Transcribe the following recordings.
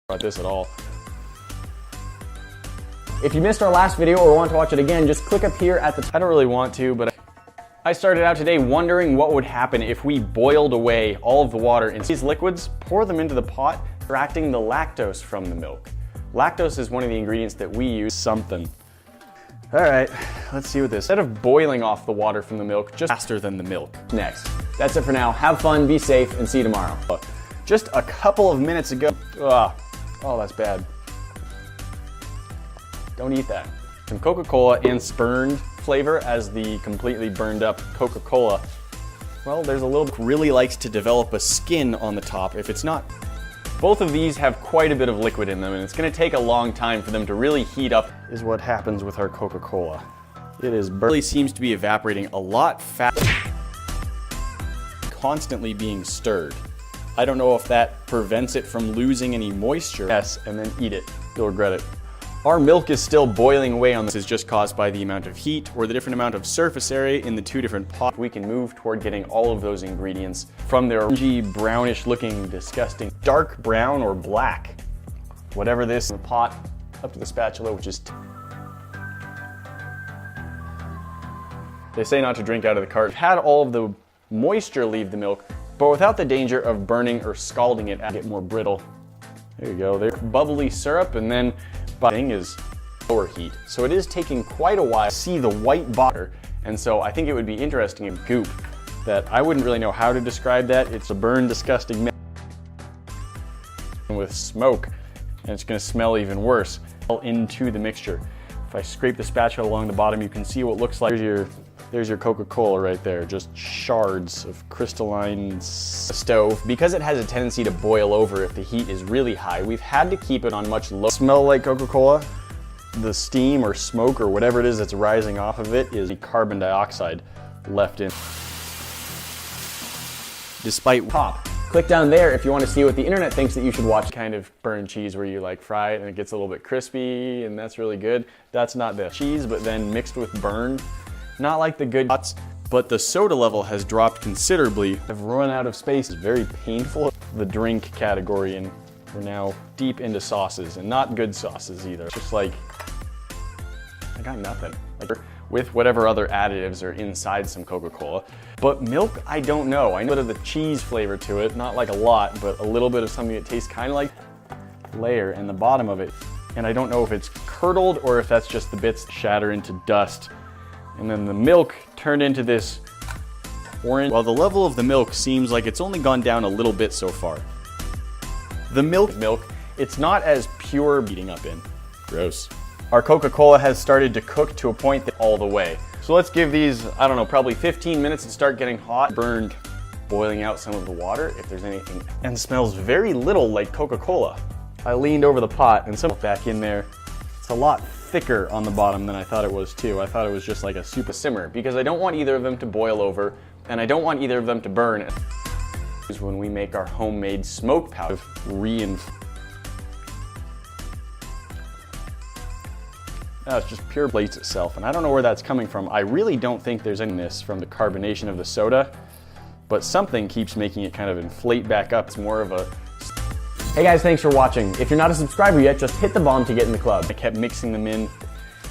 about this at all. If you missed our last video or want to watch it again, just click up here at the I don't really want to, but I started out today wondering what would happen if we boiled away all of the water in these liquids, pour them into the pot, extracting the lactose from the milk. Lactose is one of the ingredients that we use. Something. All right, let's see what this. Instead of boiling off the water from the milk, just faster than the milk. next. That's it for now. Have fun, be safe, and see you tomorrow. Just a couple of minutes ago, oh, that's bad. Don't eat that. Some Coca-Cola and spurned flavor as the completely burned up Coca-Cola. Well, there's a little bit, really likes to develop a skin on the top if it's not. Both of these have quite a bit of liquid in them, and it's gonna take a long time for them to really heat up, is what happens with our Coca-Cola. It really seems to be evaporating a lot faster, constantly being stirred. I don't know if that prevents it from losing any moisture. Yes, and then eat it. You'll regret it. Our milk is still boiling away on this. Is just caused by the amount of heat or the different amount of surface area in the two different pots. We can move toward getting all of those ingredients from their orangey, brownish looking, disgusting, dark brown or black, whatever this, in the pot, up to the spatula, which is they say not to drink out of the cart. We've had all of the moisture leave the milk, but without the danger of burning or scalding it and get more brittle. There you go, there's bubbly syrup, and then thing is lower heat. So it is taking quite a while to see the white butter, and so I think it would be interesting in goop that I wouldn't really know how to describe that. It's a burned, disgusting mess with smoke, and it's gonna smell even worse into the mixture. If I scrape the spatula along the bottom, you can see what looks like. There's your Coca-Cola right there, just shards of crystalline stove. Because it has a tendency to boil over if the heat is really high, we've had to keep it on much lower. Smell like Coca-Cola? The steam or smoke or whatever it is that's rising off of it is the carbon dioxide left in. Despite Pop. Click down there if you want to see what the internet thinks that you should watch. Kind of burned cheese where you like fry it and it gets a little bit crispy, and that's really good. That's not the cheese, but then mixed with burned. Not like the good pots, but the soda level has dropped considerably. I've run out of space. It's very painful. The drink category, and we're now deep into sauces, and not good sauces either. It's just like, I got nothing. Like, with whatever other additives are inside some Coca-Cola. But milk, I don't know. I know a bit of the cheese flavor to it, not like a lot, but a little bit of something that tastes kind of like layer in the bottom of it. And I don't know if it's curdled or if that's just the bits that shatter into dust. And then the milk turned into this orange. While the level of the milk seems like it's only gone down a little bit so far. The milk, it's not as pure beating up in. Gross. Our Coca-Cola has started to cook to a point that all the way. So let's give these, I don't know, probably 15 minutes to start getting hot. Burned, boiling out some of the water if there's anything. And smells very little like Coca-Cola. I leaned over the pot and some back in there. It's a lot thicker on the bottom than I thought it was too. I thought it was just like a super simmer because I don't want either of them to boil over and I don't want either of them to burn. Is when we make our homemade smoke powder. It's just pure plates itself, and I don't know where that's coming from. I really don't think there's any in this from the carbonation of the soda, but something keeps making it kind of inflate back up. It's more of a Hey guys, thanks for watching. If you're not a subscriber yet, just hit the bomb to get in the club. I kept mixing them in,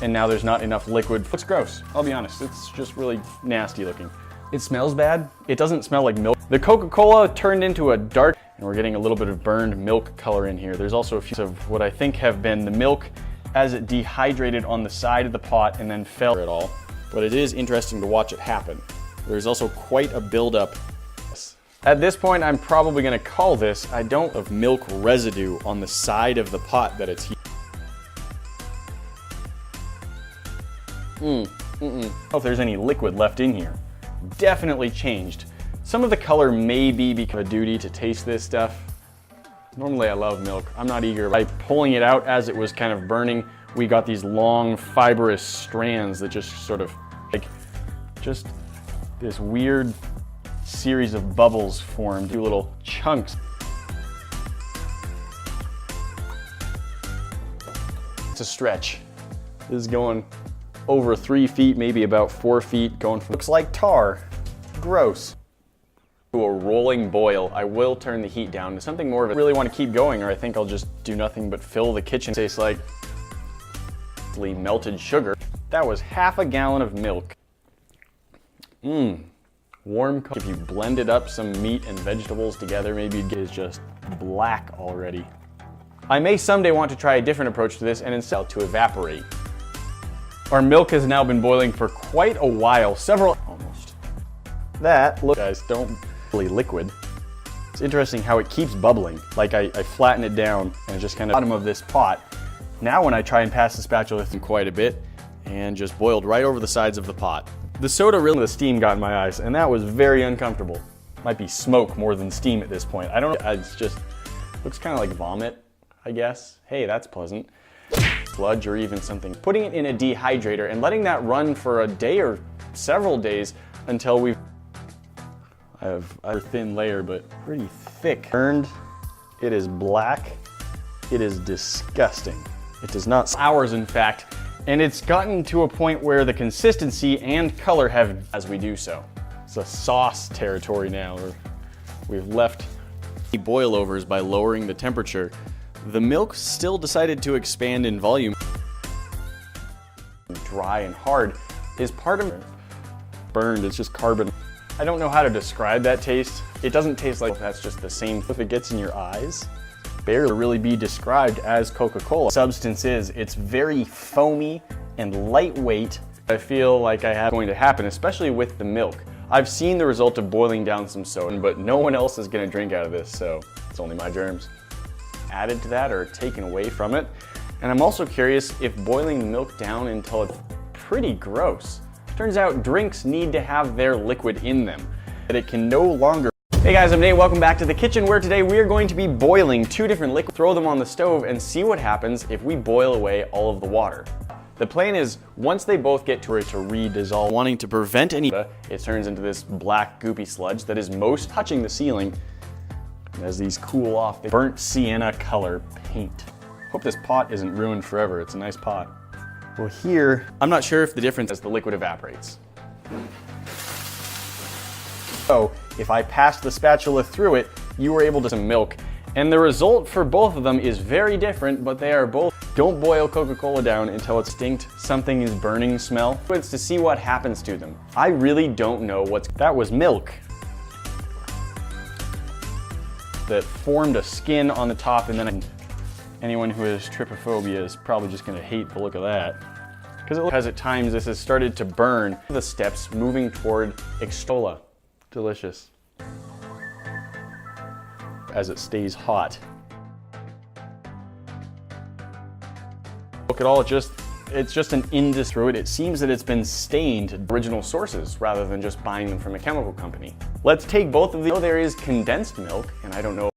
and now there's not enough liquid. It's gross, I'll be honest. It's just really nasty looking. It smells bad. It doesn't smell like milk. The Coca-Cola turned into a dark, and we're getting a little bit of burned milk color in here. There's also a few of what I think have been the milk as it dehydrated on the side of the pot and then fell at all. But it is interesting to watch it happen. There's also quite a buildup. At this point, I'm probably gonna call this, of milk residue on the side of the pot that it's heating. I don't know if there's any liquid left in here. Definitely changed. Some of the color may be because of a duty to taste this stuff. Normally I love milk. I'm not eager. By pulling it out as it was kind of burning, we got these long fibrous strands that just sort of like, just this weird series of bubbles formed, two little chunks. It's a stretch. This is going over 3 feet, maybe about 4 feet, going from, looks like tar. Gross. to a rolling boil, I will turn the heat down to something more of a, I really want to keep going, or I think I'll just do nothing but fill the kitchen. It tastes like melted sugar. That was half a gallon of milk. Warm. If you blended up some meat and vegetables together, maybe you'd get it just black already. I may someday want to try a different approach to this and instead to evaporate. Our milk has now been boiling for quite a while, almost. That, look guys, don't really liquid. It's interesting how it keeps bubbling. Like I flatten it down and it just kind of bottom of this pot. Now when I try and pass the spatula through quite a bit and just boiled right over the sides of the pot. The soda really, the steam got in my eyes and that was very uncomfortable. Might be smoke more than steam at this point. I don't know, it's just, looks kind of like vomit, I guess. Hey, that's pleasant. Sludge or even something. Putting it in a dehydrator and letting that run for a day or several days until I have a thin layer, but pretty thick. Burned, it is black, it is disgusting. It does not, hours in fact, and it's gotten to a point where the consistency and color have, as we do so. It's a sauce territory now, or we've left the boilovers by lowering the temperature. The milk still decided to expand in volume. Dry and hard is part of it. Burned, it's just carbon. I don't know how to describe that taste. It doesn't taste like that's just the same. If it gets in your eyes, barely really be described as Coca-Cola. Substance is, it's very foamy and lightweight. I feel like I have going to happen, especially with the milk. I've seen the result of boiling down some soda, but no one else is gonna drink out of this, so it's only my germs. Added to that or taken away from it. And I'm also curious if boiling the milk down until it's pretty gross. Turns out drinks need to have their liquid in them, that it can no longer. Hey guys, I'm Nate, welcome back to the kitchen where today we are going to be boiling two different liquids, throw them on the stove and see what happens if we boil away all of the water. The plan is, once they both get to re-dissolve, wanting to prevent any, it turns into this black goopy sludge that is most touching the ceiling. And as these cool off, they burnt sienna color paint. Hope this pot isn't ruined forever, it's a nice pot. Well here, I'm not sure if the difference as the liquid evaporates. So, if I passed the spatula through it, you were able to some milk. And the result for both of them is very different, but they are both, don't boil Coca-Cola down until it's distinct something is burning smell. It's to see what happens to them. I really don't know that was milk that formed a skin on the top, and then anyone who has trypophobia is probably just gonna hate the look of that. Because at times this has started to burn. The steps moving toward extola. Delicious. As it stays hot. Look at all, it's just an indus through it. It seems that it's been stained original sources rather than just buying them from a chemical company. Let's take both of these. There is condensed milk, and I don't know